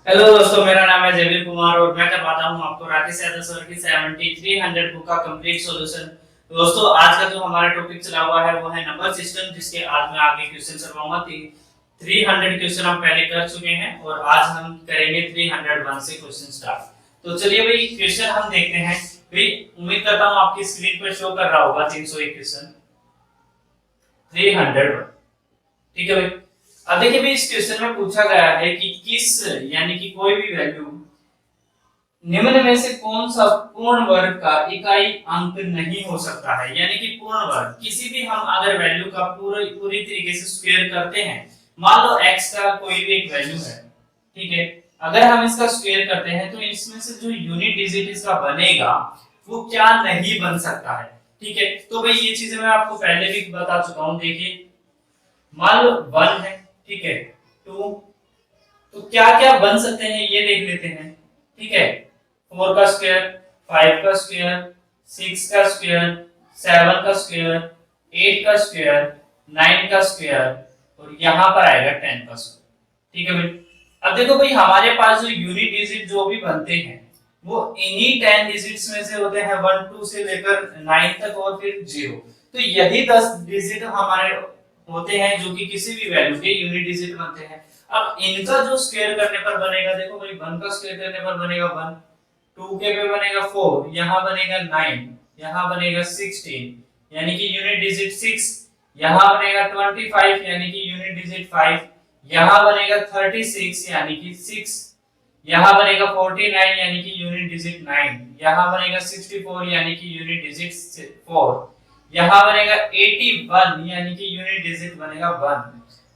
Hello दोस्तों, मेरा नाम है जयवीर कुमार और मैं करवाता हूं आपको राकेश यादव सर की 7300 बुक का कंप्लीट सॉल्यूशन। दोस्तों, आज का जो हमारा टॉपिक चला हुआ है वो है नंबर सिस्टम, जिसके आज मैं आगे क्वेश्चन करवाऊंगा। 300 क्वेश्चन हम पहले कर चुके हैं और आज हम करेंगे 301 से क्वेश्चन स्टार्ट। तो चलिए भाई, क्वेश्चन हम देखते हैं। भाई उम्मीद करता हूं आपकी स्क्रीन पर शो कर रहा होगा 301 क्वेश्चन 301। ठीक है भाई। अब देखिए भाई, इस क्वेश्चन में पूछा गया है कि किस यानी कि कोई भी वैल्यू निम्न में से कौन सा पूर्ण वर्ग का इकाई अंक नहीं हो सकता है। यानी कि पूर्ण वर्ग किसी भी हम अगर वैल्यू का पूरी तरीके से स्क्वायर करते हैं, मान लो x का कोई भी एक वैल्यू है, ठीक है, अगर हम इसका स्क्वायर करते हैं तो इसमें से जो यूनिट डिजिट इसका बनेगा वो क्या नहीं बन सकता है। ठीक है, तो भाई ये चीजें मैं आपको पहले भी बता चुका हूं। देखिए मान लो 1 है, ठीक है, 2, तो क्या क्या बन सकते हैं ये देख लेते हैं। ठीक है, 4 का स्क्वायर, 5 का स्क्वायर, 6 का स्क्वायर, 7 का स्क्वायर, 8 का स्क्वायर, 9 का स्क्वायर और यहाँ पर आएगा 10 का स्क्वायर। ठीक है भाई। अब देखो भाई, हमारे पास जो यूनिट डिजिट जो भी बनते हैं वो इन्हीं 10 डिजिट्स में से होते हैं, 1 2 से लेकर 9 तक और फिर 0। तो यही 10 डिजिट हमारे होते हैं जो कि किसी भी वैल्यू के यूनिट डिजिट बनते हैं। अब इनका जो स्क्वायर करने पर बनेगा, देखो भाई 1 का स्क्वायर करने पर बनेगा 1, 2 के पे बनेगा 4, यहाँ बनेगा 9, यहाँ बनेगा 16 यानी कि यूनिट डिजिट 6, यहाँ बनेगा 25 यानी कि यूनिट डिजिट 5, यहाँ बनेगा 36 यानी कि 6, यहाँ बनेगा 49 यानी कि यूनिट डिजिट 9, यहाँ बनेगा 64 यानी कि यूनिट डिजिट 4, यहाँ बनेगा 81 यानी कि यूनिट डिजिट बनेगा 1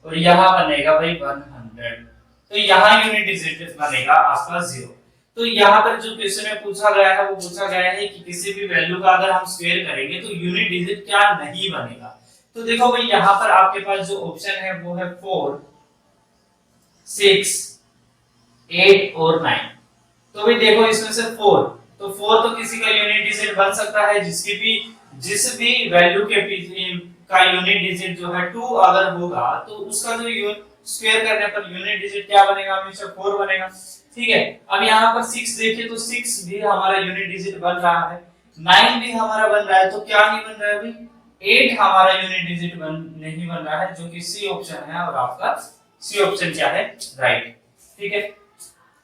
और यहाँ बनेगा भाई 100। तो यहाँ यूनिट डिजिट बनेगा आपका 0। तो यहाँ पर जो क्वेश्चन में पूछा गया है वो पूछा गया है कि किसी भी वैल्यू का अगर हम स्क्वायर करेंगे तो यूनिट डिजिट क्या नहीं बनेगा। तो देखो भाई, यहाँ पर आपके पास जो ऑप्शन है वो है 4, 6, 8 और 9। तो भाई देखो इसमें से 4, तो 4 तो किसी का यूनिट डिजिट बन सकता है, जिस भी वैल्यू के का यूनिट डिजिट जो है 2 अगर होगा तो उसका जो स्क्वायर करने पर यूनिट डिजिट क्या बनेगा, हमेशा 4 बनेगा। ठीक है, अब यहाँ पर 6 देखिए तो 6 भी हमारा यूनिट डिजिट बन रहा है, 9 भी हमारा बन रहा है, तो क्या नहीं बन रहा है भाई, 8 हमारा यूनिट डिजिट नहीं बन रहा है, जो कि सी ऑप्शन है और आपका सी ऑप्शन क्या है, राइट। ठीक है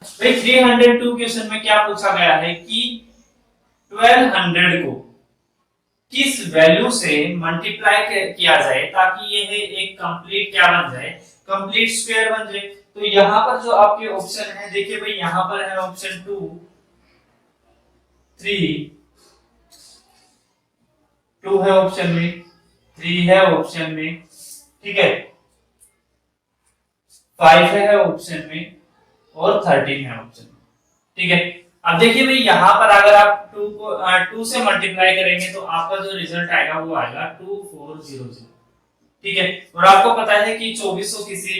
भाई, 302 क्वेश्चन में क्या पूछा गया है कि 1200 को किस वैल्यू से मल्टीप्लाई किया जाए ताकि यह एक कंप्लीट क्या बन जाए, कंप्लीट स्क्वायर बन जाए। तो यहाँ पर जो आपके ऑप्शन है, देखिए भाई यहाँ पर है ऑप्शन 2, 3, 2 है ऑप्शन में, 3 है ऑप्शन में, ठीक है, 5 है ऑप्शन में और 13 है ऑप्शन में। ठीक है, अब देखिए भाई यहाँ पर अगर आप 2 को 2 से मल्टीप्लाई करेंगे तो आपका जो रिजल्ट आएगा वो आएगा 2400। ठीक है, और आपको पता है कि 2400 किसी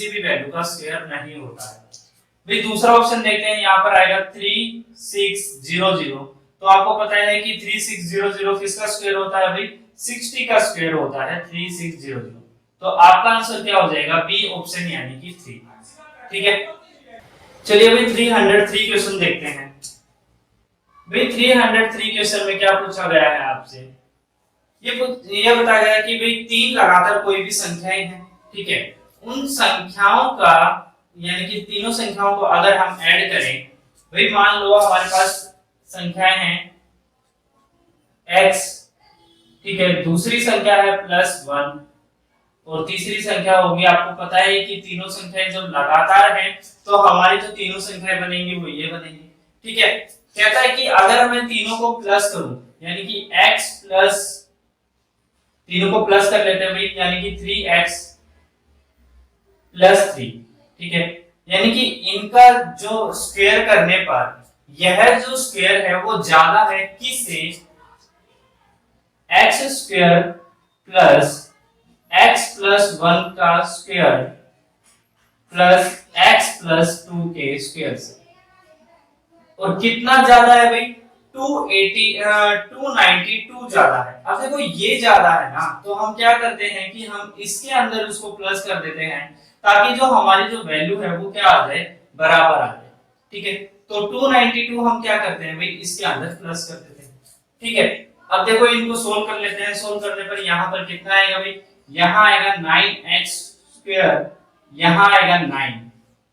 भी वैल्यू का स्क्वायर नहीं होता है। भाई दूसरा ऑप्शन देखते हैं, यहाँ पर आएगा 3600। तो आपको पता है कि 3600 किसका स्क्वायर होता है भाई, 60 का स्क्वायर होता है 3600। तो आपका आंसर क्या हो जाएगा, बी ऑप्शन यानी कि 3। ठीक है, चलिए अभी 303 क्वेश्चन देखते हैं। भाई 303 क्वेश्चन में क्या पूछा गया है आपसे, ये बताया गया कि भाई 3 लगातार कोई भी संख्याएं हैं, ठीक है, उन संख्याओं का यानी कि तीनों संख्याओं को अगर हम ऐड करें, भाई मान लो हमारे पास संख्याएं हैं x, ठीक है, दूसरी संख्या है +1 और तीसरी संख्या होगी, आपको पता है कि तीनों संख्याएं जब लगातार हैं तो हमारी जो तीनों संख्याएं बनेंगी वो ये बनेंगी। ठीक है, कहता है कि अगर मैं तीनों को प्लस करूं यानी कि x प्लस, तीनों को प्लस कर लेते हैं भाई, यानी कि 3x + 3। ठीक है, यानी कि इनका जो स्क्वायर करने पर यह जो स्क्वायर है वो ज्यादा है किससे, x² प्लस x + 1 का स्क्वायर प्लस x + 2 के स्क्वायर से। और कितना ज्यादा है भाई, 292 ज्यादा है। अब देखो ये ज्यादा है ना, तो हम क्या करते हैं कि हम इसके अंदर उसको प्लस कर देते हैं ताकि जो हमारी जो वैल्यू है वो क्या आ जाए, बराबर आ जाए। ठीक है, तो 292 हम क्या करते हैं भाई, इसके अंदर प्लस कर देते हैं। ठीक है, अब देखो इनको सोल्व कर लेते हैं। सोल्व करने पर यहाँ पर कितना आएगा भाई, यहाँ आएगा 9x स्क्वायर, यहाँ आएगा 9।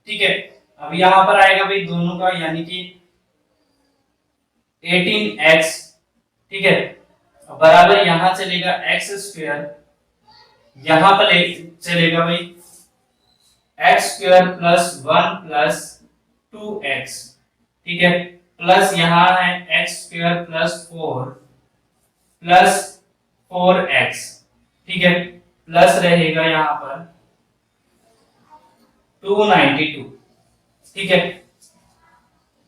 ठीक है, अब यहाँ पर आएगा भाई दोनों का यानी कि 18x। ठीक है, बराबर यहाँ चलेगा x स्क्वायर, यहाँ पर चलेगा भाई x square plus 1 plus 2x। ठीक है, प्लस यहाँ है x square plus 4 plus 4x। ठीक है, प्लस रहेगा यहाँ पर 292। ठीक है,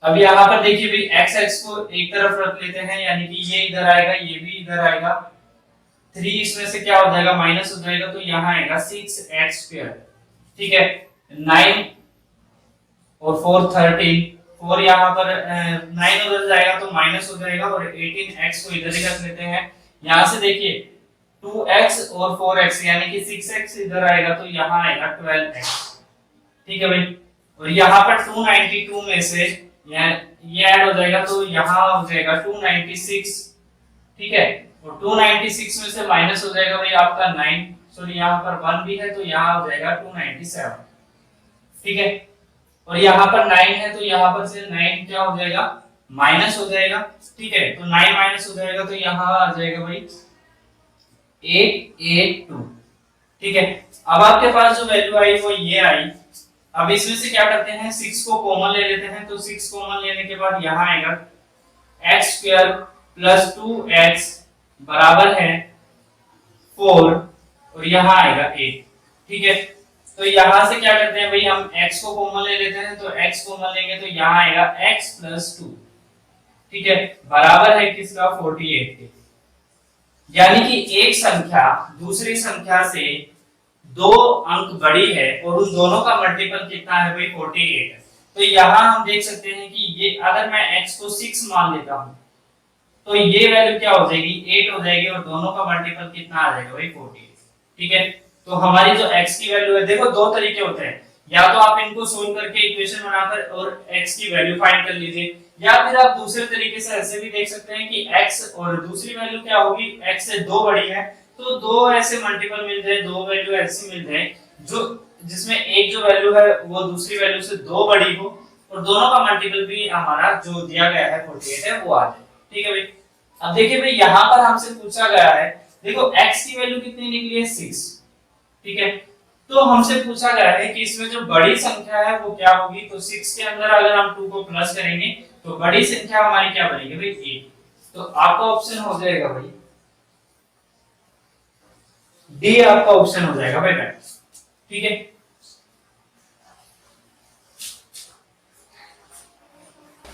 अब यहाँ पर देखिए भाई x x को एक तरफ रख लेते हैं, यानी कि ये इधर आएगा, ये भी इधर आएगा। 3 इसमें से क्या हो जाएगा, माइनस हो जाएगा, तो यहाँ आएगा 6x स्क्वायर। ठीक है, 9 और 4 13, 4 यहाँ पर 9 उधर जाएगा तो माइनस हो जाएगा, और 18x को इधर ही रख लेते हैं। यहाँ से देखिए 2x और 4x यानी कि 6x इधर आएगा, तो यहाँ आएगा 12x। ठीक है भाई, और यहाँ पर 292 में से ये ऐड हो जाएगा, तो यहाँ हो जाएगा 296। ठीक है, और 296 में से माइनस हो जाएगा भाई आपका 9, सॉरी यहाँ पर 1 भी है, तो यहाँ हो जाएगा 297। ठीक है, और यहाँ पर 9 है, तो यहाँ पर से 9 क्या हो जाएगा, माइनस हो जाएगा। ठीक है, तो 9 माइनस हो जाएगा, तो यहाँ आ जाएगा भाई 882। ठीक है, अब आपके पास जो वैल्यू आई वो ये आई। अब इसमें से क्या करते हैं, 6 को कॉमन ले लेते हैं, तो 6 कॉमन लेने के बाद यहाँ आएगा x स्क्वायर प्लस 2x बराबर है 4, और यहाँ आएगा 8। ठीक है, तो यहाँ से क्या करते हैं भाई, हम x को कॉमन ले लेते हैं, तो x कॉमन लेंगे तो यहाँ आएगा x प्लस 2। ठीक है, बराबर है किसका, 48 के। यानी कि एक संख्या दूसरी संख्या से 2 अंक बड़ी है और उन दोनों का मल्टीपल कितना है भाई, 48 है। तो यहाँ हम देख सकते हैं कि ये अगर मैं x को 6 मान लेता हूँ, तो ये वैल्यू क्या हो जाएगी, 8 हो जाएगी, और दोनों का मल्टीपल कितना आ जाएगा भाई, 48। ठीक है, तो हमारी जो x की वैल्यू है, देखो दो तरीके होते हैं, या तो आप इनको सोल्व करके इक्वेशन बनाकर और x की वैल्यू फाइंड कर लीजिए, या फिर आप दूसरे तरीके से ऐसे भी देख सकते हैं कि x और दूसरी वैल्यू क्या होगी, x से 2 बड़ी है, तो 2 ऐसे मल्टीपल मिल जाए, 2 वैल्यू ऐसी मिल जाए जो जिसमें एक जो वैल्यू है वो दूसरी वैल्यू से 2 बड़ी हो, और दोनों का मल्टीपल भी हमारा जो दिया गया है 48 है वो आ जाए। ठीक है भाई, अब देखिए भाई यहाँ पर हमसे पूछा गया है, देखो x की वैल्यू कितनी निकली है, 6। ठीक है, तो हमसे पूछा गया है कि इसमें जो बड़ी संख्या है वो क्या होगी, तो 6 के अंदर अगर हम 2 को प्लस करेंगे तो बड़ी संख्या हमारी क्या बनेगी भाई, 8। तो आपका ऑप्शन हो जाएगा भाई डी, आपका ऑप्शन हो जाएगा बेटा। ठीक है,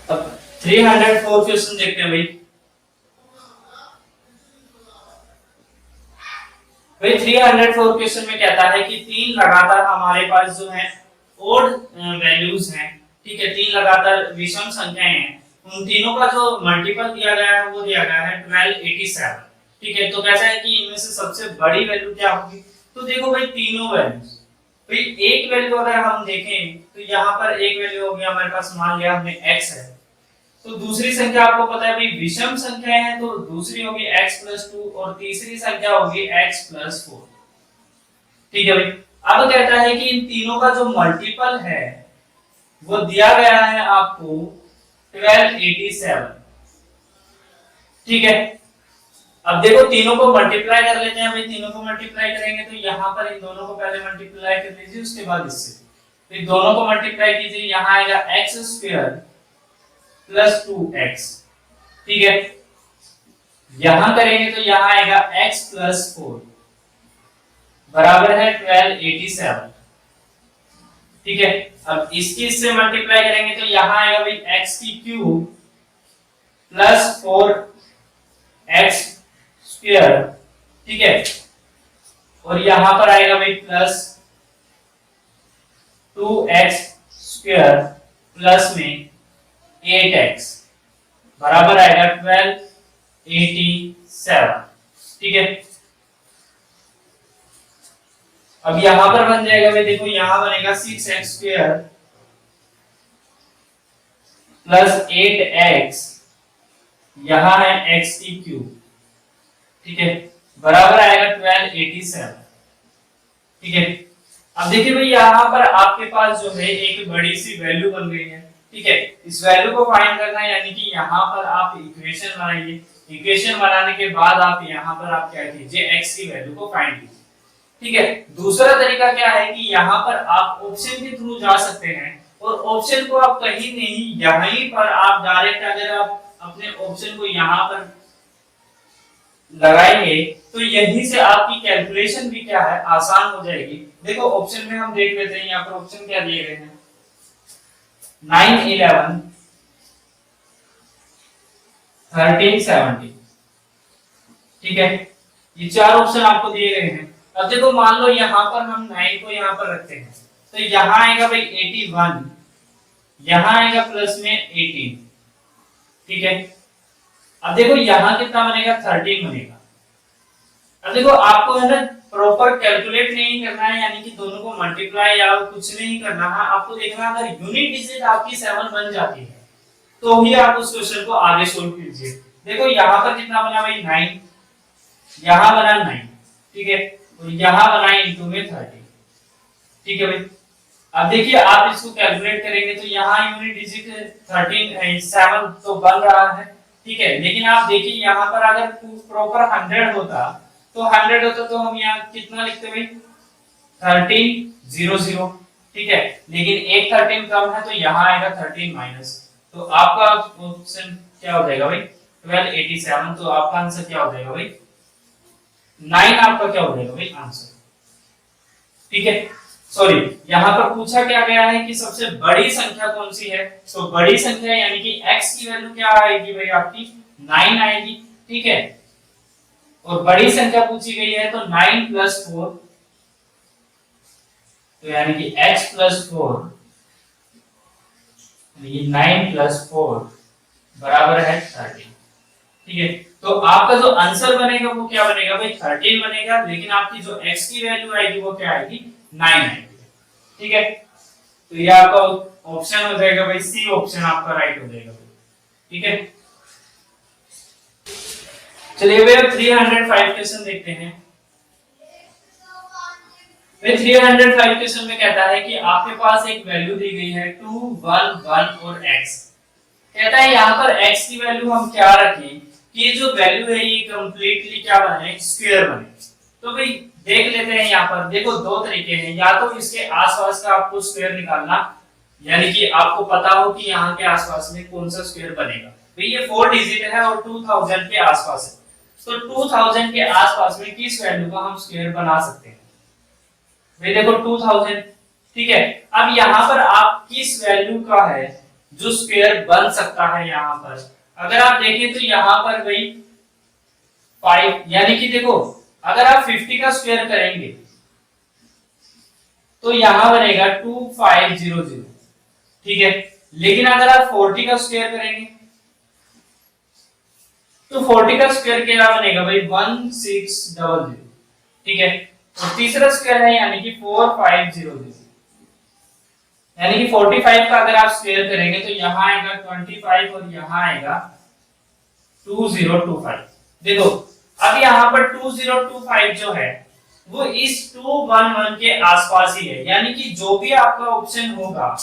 अब 304 क्वेश्चन देखते हैं भाई। भाई 304 क्वेश्चन में कहता है कि 3 लगातार हमारे पास जो है ओड वैल्यूज हैं। ठीक है, 3 लगातार विषम संख्याएं हैं, उन तीनों का जो मल्टीपल दिया गया है वो दिया गया है 1287। ठीक है, तो कहता है कि इनमें से सबसे बड़ी वैल्यू क्या होगी, तो देखो भाई तीनों वैल्यूज, भाई एक वैल्यू अगर हम देखें तो यहाँ पर एक वैल्यू हो गया हमारे पास, मान लिया हमने x है, तो दूसरी संख्या आपको पता है भाई विषम संख्याएं हैं, तो दूसरी होगी x प्लस 2 और तीसरी संख्या होगी x प्लस 4। ठीक है भाई, अब कहता है कि इन तीनों का जो मल्टीपल है वो दिया गया है आपको 1287। ठीक है, अब देखो तीनों को मल्टीप्लाई कर लेते हैं भाई, तीनों को मल्टीप्लाई करेंगे तो यहाँ पर इन दोनों को पहले मल्टीप्लाई कर लीजिए, उसके बाद इससे, तो इन दोनों को मल्टीप्लाई कीजिए, यहाँ आएगा x स्क्वायर प्लस 2x। ठीक है, यहां करेंगे तो यहां आएगा x प्लस 4 बराबर है 1287। ठीक है, अब इसकी इससे मल्टीप्लाई करेंगे तो यहां आएगा भाई x की क्यूब प्लस 4x स्क्वायर। ठीक है, और यहां पर आएगा भाई प्लस 2x स्क्वायर प्लस में 8x बराबर आएगा 1287। ठीक है, अब यहां पर बन जाएगा भाई, देखो यहां बनेगा 6x स्क्वायर प्लस 8x, यहाँ है x की क्यूब, ठीक है, बराबर आएगा 1287, ठीक है। अब देखिए भाई यहाँ पर आपके पास जो है एक बड़ी सी वैल्यू बन गई है, ठीक है। इस वैल्यू को फाइंड करना है, यानी कि यहाँ पर आप इक्वेशन बनाइए, इक्वेशन बनाने के बाद आप यहाँ पर आप क्या कीजिए, x की वैल्यू को फाइंड कीजिए, ठीक है। दूसरा तरीका क्या है कि यहाँ पर आप ऑप्शन के थ्रू जा सकते हैं, और ऑप्शन को आप कहीं नहीं, यहीं पर आप डायरेक्ट अगर आप अपने ऑप्शन को यहाँ पर लगाएंगे तो यहीं से आपकी कैलकुलेशन भी क्या है, आसान हो जाएगी। देखो ऑप्शन में हम देख लेते हैं, यहाँ पर ऑप्शन क्या दिए गए हैं, 9 11 13 17, ठीक है, ये चार ऑप्शन आपको दिए गए हैं। अब देखो मान लो यहाँ पर हम 9 को यहाँ पर रखते हैं, तो यहाँ आएगा भाई 81, यहाँ आएगा प्लस में 18, ठीक है। अब देखो यहाँ कितना बनेगा, 13 बनेगा। अब देखो आपको है ना प्रॉपर कैलकुलेट नहीं करना है, यानी कि दोनों को मल्टीप्लाई या कुछ नहीं करना है, आपको देखना अगर यूनिट डिजिट आपकी 7 बन जाती है तो ही आप उस क्वेश्चन को आगे सोल्व कीजिए। देखो यहाँ पर कितना बना भाई 9, यहाँ बना 9, ठीक है, और यहाँ बना इनटू में 30, ठीक है भाई। अब देखिए आप इसको कैलकुलेट करेंगे तो यहाँ यूनिट डिजिट 7 तो बन रहा है, ठीक है। लेकिन आप देखिए यहाँ पर अगर प्रॉपर 100 होता तो 100 होता तो हम यहाँ कितना लिखते भाई 1300, ठीक है। लेकिन एक 13 कम है तो यहाँ आएगा 13 माइनस, तो आपका ऑप्शन क्या हो जाएगा भाई 1287, तो आपका आंसर क्या हो जाएगा भाई 9, आपका क्या हो जाएगा भाई आंसर, ठीक है। सॉरी, यहाँ पर पूछा क्या गया है कि सबसे बड़ी संख्या कौन सी है, तो बड़ी संख्या यानी कि x की वैल्यू क्या आएगी भाई आपकी 9 आएगी, ठीक है। और बड़ी संख्या पूछी गई है तो 9 प्लस 4, तो यानी कि x प्लस 4, ये 9 प्लस 4 बराबर है 13, ठीक है। तो आपका जो आंसर बनेगा वो क्या बनेगा भाई 13 बनेगा, लेकिन आपकी जो x की वैल्यू आएगी वो क्या आएगी 9 आएगी, ठीक है। तो ये आपका ऑप्शन हो जाएगा भाई सी ऑप्शन आपका राइट हो जाएगा, ठीक है। चलिए भाई अब 305 क्वेश्चन देखते हैं। भाई 305 क्वेश्चन में कहता है कि आपके पास एक वैल्यू दी गई है 2 1 1 और x, कहता है यहाँ पर x की वैल्यू हम क्या रखें कि ये जो वैल्यू है ये कंप्लीटली क्या बने, स्क्वायर बने। तो भाई देख लेते हैं, यहाँ पर देखो दो तरीके हैं, या तो इसके आसपास का आपको स्क्वायर निकालना, यानी कि आपको पता हो कि यहाँ के आसपास में कौन सा स्क्वायर बनेगा। भाई ये 4 डिजिट है और 2000 के आसपास है, तो 2000 के आसपास में किस वैल्यू का हम स्क्वायर बना सकते हैं। भाई देखो 2000, ठीक है। अब यहाँ पर आप किस वैल्यू का है जो स्क्वायर बन सकता है, यहाँ पर अगर आप देखें तो यहाँ पर भाई 5, यानी कि देखो अगर आप 50 का स्क्वायर करेंगे तो यहां बनेगा 2500, ठीक है। लेकिन अगर आप 40 का स्क्वायर करेंगे तो 40 का स्क्वायर क्या बनेगा भाई 1600, ठीक है। और तीसरा स्क्वायर है यानी कि 4500, यानी कि 45 का अगर आप स्क्वायर करेंगे तो यहाँ आएगा 25 और यहाँ आएगा 2025। देखो अब यहाँ पर 2025 जो है वो इस 211 के आसपास ही है, यानी कि जो भी आपका ऑप्शन होगा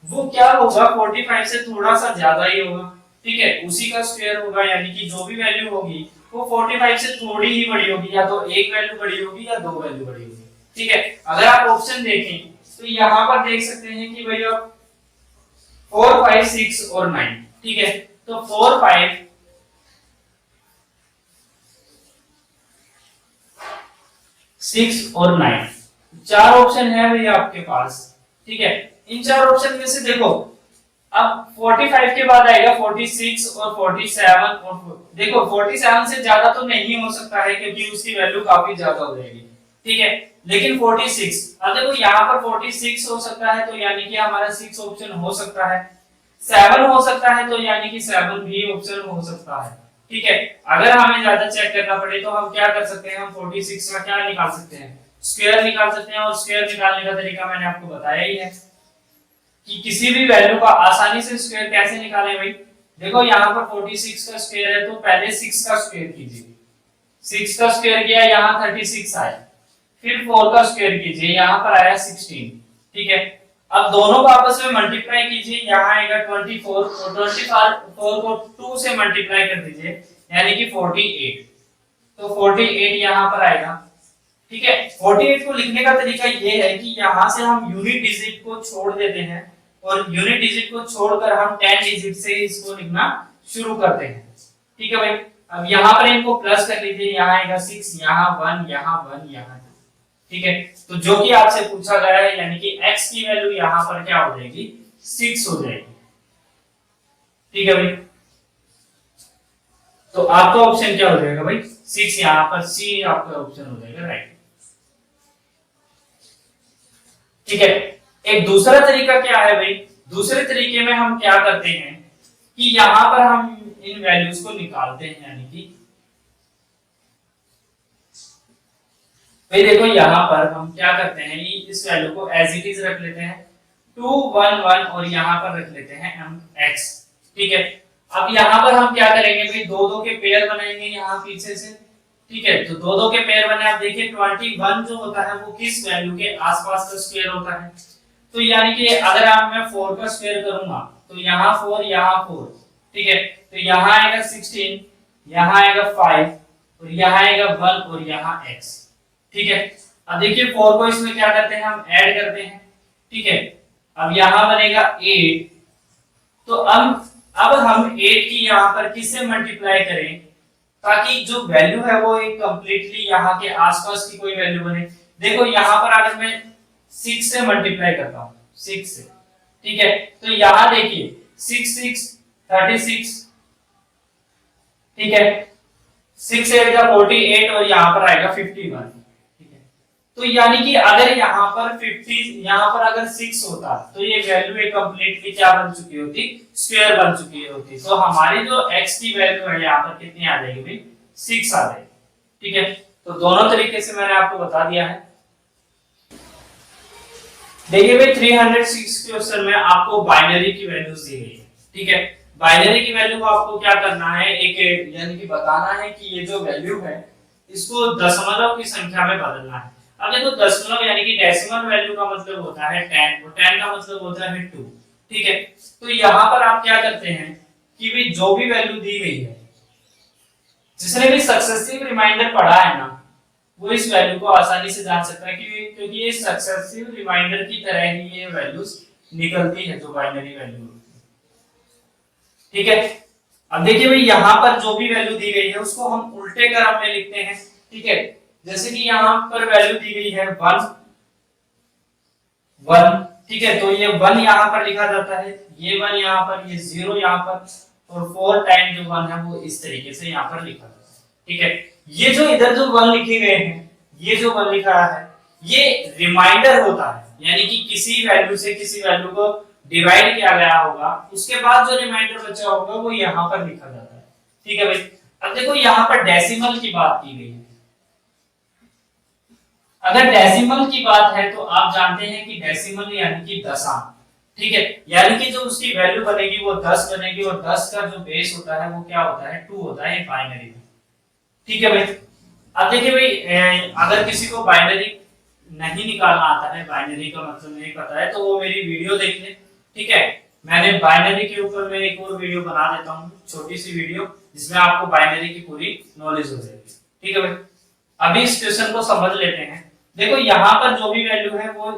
वो क्या होगा 45 से थोड़ा सा ज्यादा ही होगा, ठीक है, उसी का स्क्वायर होगा, यानी कि जो भी वैल्यू होगी वो 45 से थोड़ी ही बड़ी होगी, या तो एक वैल्यू बड़ी होगी या दो वैल्यू बड़ी होगी, ठीक है। अगर आप ऑप्शन देखें तो यहाँ पर देख सकते हैं कि भाई आप 4 5 6 और 9, ठीक है। तो 4 5 6 और 9 चार ऑप्शन है भाई आपके पास, ठीक है। इन चार ऑप्शन में से देखो अब 45 के बाद आएगा 46 और 47, और देखो 47 से ज्यादा तो नहीं हो सकता है क्योंकि उसकी वैल्यू काफी ज्यादा हो जाएगी, ठीक है। लेकिन 46, अब देखो यहाँ पर 46 हो सकता है तो यानी कि हमारा 6 ऑप्शन हो सकता है, 7 हो सकता है तो यानी कि 7 भी ऑप्शन हो सकता है, ठीक है। अगर हमें ज्यादा चेक करना पड़े तो हम क्या कर सकते हैं, हम 46 का क्या निकाल सकते हैं, स्क्वायर निकाल सकते हैं, और स्क्वायर निकालने का तरीका मैंने आपको बताया ही है कि किसी भी वैल्यू का आसानी से स्क्वायर कैसे निकालें भाई। देखो यहाँ पर 46 का स्क्वायर है तो पहले 6 का स्क्वायर कीजिए, 6 का स्क्वायर किया यहाँ 36 आया, फिर 4 का स्क्वायर कीजिए यहाँ पर आया 16। ठीक है, अब दोनों को आपस में मल्टीप्लाई कीजिए, यहाँ आएगा 24 और 24 को 2 से मल्टीप्लाई कर दीजिए यानी कि 48, तो 48 यहाँ पर आएगा। ठीक है, 48 को लिखने का तरीका ये है कि यहाँ से हम यूनिट डिजिट को छोड़ देते हैं और यूनिट डिजिट को छोड़कर हम 10 डिजिट से इसको लिखना शुरू करते हैं। ठीक है भाई, अब यहाँ पर इनको प्लस कर लीजिए, यहाँ आएगा 6, यहाँ 1, यहाँ 1, यहाँ 2। ठीक है, तो जो कि आपसे पूछा गया है यानी कि x की वैल्यू यहाँ पर क्या हो जाएगी, 6 हो जाएगी। ठीक है भाई, तो आपका ऑप्शन क्या हो जाएगा भाई, 6, यहाँ पर सी आपका ऑप्शन हो जाएगा राइट। ठीक है, एक दूसरा तरीका क्या है भाई, दूसरे तरीके में हम क्या करते हैं कि यहां पर हम इन वैल्यूज को निकालते हैं, यानी कि भाई देखो यहां पर हम क्या करते हैं, इस वैल्यू को एज इट इज रख लेते हैं 2 1 1 और यहां पर रख लेते हैं हम x। ठीक है, अब यहां पर हम क्या करेंगे भाई, दो दो के पेयर बनाएंगे यहाँ पीछे से। ठीक है, तो दो दो के पेयर बने, आप देखिए 21 जो होता है वो किस वैल्यू के आसपास का स्क्वायर होता है, तो यानी कि अगर आप मैं 4 का स्क्वायर करूंगा तो यहाँ 4 यहाँ 4। ठीक है, तो यहाँ आएगा 16, यहाँ आएगा 5 और यहाँ आएगा 1 और यहाँ x। ठीक है, अब देखिए 4 को इसमें क्या करते हैं, हम ऐड करते हैं। ठीक है, अब यहाँ बनेगा 8, तो अब हम 8 की यहाँ पर किससे मल्टीप्लाई करें ताकि जो वैल्यू है वो एक कंप्लीटली यहाँ के आसपास की कोई वैल्यू बने। देखो यहाँ पर अगर मैं 6 से मल्टीप्लाई करता हूँ 6 से, ठीक है, तो यहाँ देखिए 6 6 36। ठीक है, 6 8 का 48 और यहाँ पर आएगा 51। तो यानी कि अगर यहाँ पर 50, यहाँ पर अगर 6 होता तो ये वैल्यू एक कंप्लीटली क्या बन चुकी होती, स्क्वायर बन चुकी होती। तो हमारी जो x की वैल्यू है यहाँ पर कितनी आ जाएगी भाई, 6 आ जाएगी। ठीक है, तो दोनों तरीके से मैंने आपको बता दिया है। देखिए भाई 306 क्वेश्चन में आपको बाइनरी की वैल्यूज दी गई है। ठीक है, बाइनरी की वैल्यू को आपको क्या करना है, एक यानी कि बताना है कि ये जो वैल्यू है इसको दशमलव की संख्या में बदलना है। अब देखो दशमलव यानी कि डेसिमल वैल्यू का मतलब होता है 10 और 10 का मतलब होता है 2। ठीक है, तो यहाँ पर आप क्या करते हैं कि भी जो भी वैल्यू दी गई है, जिसने भी सक्सेसिव रिमाइंडर पढ़ा है ना, वो इस वैल्यू को आसानी से जान सकता है क्योंकि ये सक्सेसिव रिमाइंडर की तरह ही ये वैल्यूज निकलती है जो बाइनरी वैल्यू। ठीक है, अब देखिए भाई यहाँ पर जो भी वैल्यू दी गई है उसको हम उल्टे क्रम में लिखते हैं। ठीक है, जैसे कि यहाँ पर वैल्यू दी गई है 1 1। ठीक है, तो ये 1 यहाँ पर लिखा जाता है, ये 1 यहाँ पर, ये 0 यहाँ पर, और 4 टाइम जो 1 है वो इस तरीके से यहाँ पर लिखा जाता है। ठीक है, ये जो इधर जो 1 लिखे गए हैं, ये जो 1 लिखा है ये रिमाइंडर होता है, यानी कि किसी वैल्यू से किसी वैल्यू को डिवाइड किया गया होगा, उसके बाद जो रिमाइंडर बचा होगा वो यहाँ पर लिखा जाता है। ठीक है भाई, अब देखो यहाँ पर डेसिमल की बात की गई है। अगर डेसिमल की बात है तो आप जानते हैं कि डेसिमल यानी कि दशम। ठीक है, यानी कि जो उसकी वैल्यू बनेगी वो 10 बनेगी और 10 का जो बेस होता है वो क्या होता है, 2 होता है बाइनरी में। ठीक है भाई, अब देखिए भाई अगर किसी को बाइनरी नहीं निकालना आता है, बाइनरी का मतलब नहीं पता है, तो वो मेरी वीडियो देख ले। ठीक है, मैंने बाइनरी के ऊपर में एक और वीडियो बना देता हूँ, छोटी सी वीडियो, जिसमें आपको बाइनरी की पूरी नॉलेज हो जाएगी। ठीक है भाई, अभी इस क्वेश्चन को समझ लेते हैं। देखो यहाँ पर जो भी वैल्यू है वो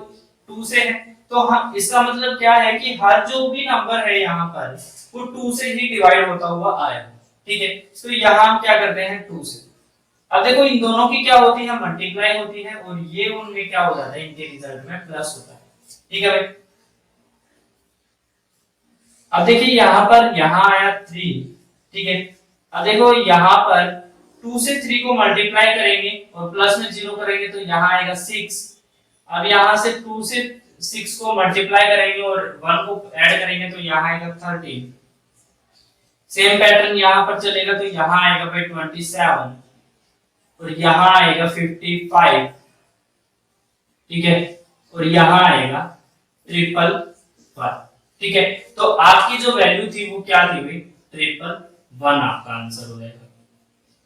2 से है, तो हम इसका मतलब क्या है कि हर जो भी नंबर है यहाँ पर वो 2 से ही डिवाइड होता हुआ आया। ठीक है, तो यहाँ हम क्या करते हैं 2 से। अब देखो इन दोनों की क्या होती है, मल्टीप्लाई होती है और ये उनमें क्या हो जाता है, इनके रिजल्ट में प्लस होता है। ठीक है भाई, अब देखिए यहाँ पर यहाँ आया 3। ठीक है, अब देखो यहाँ पर 2 से 3 को मल्टीप्लाई करेंगे और प्लस में 0 करेंगे तो यहाँ आएगा 6। अब यहाँ से 2 से 6 को मल्टीप्लाई करेंगे और 1 को ऐड करेंगे तो यहाँ आएगा 13। सेम पैटर्न यहाँ पर चलेगा तो यहाँ आएगा भाई 27 और यहाँ आएगा 55। ठीक है, और यहाँ आएगा 333। 1। ठीक है, तो आपकी जो वैल्यू थी वो क्या थी भाई, 111 आपका आंसर हो जाएगा।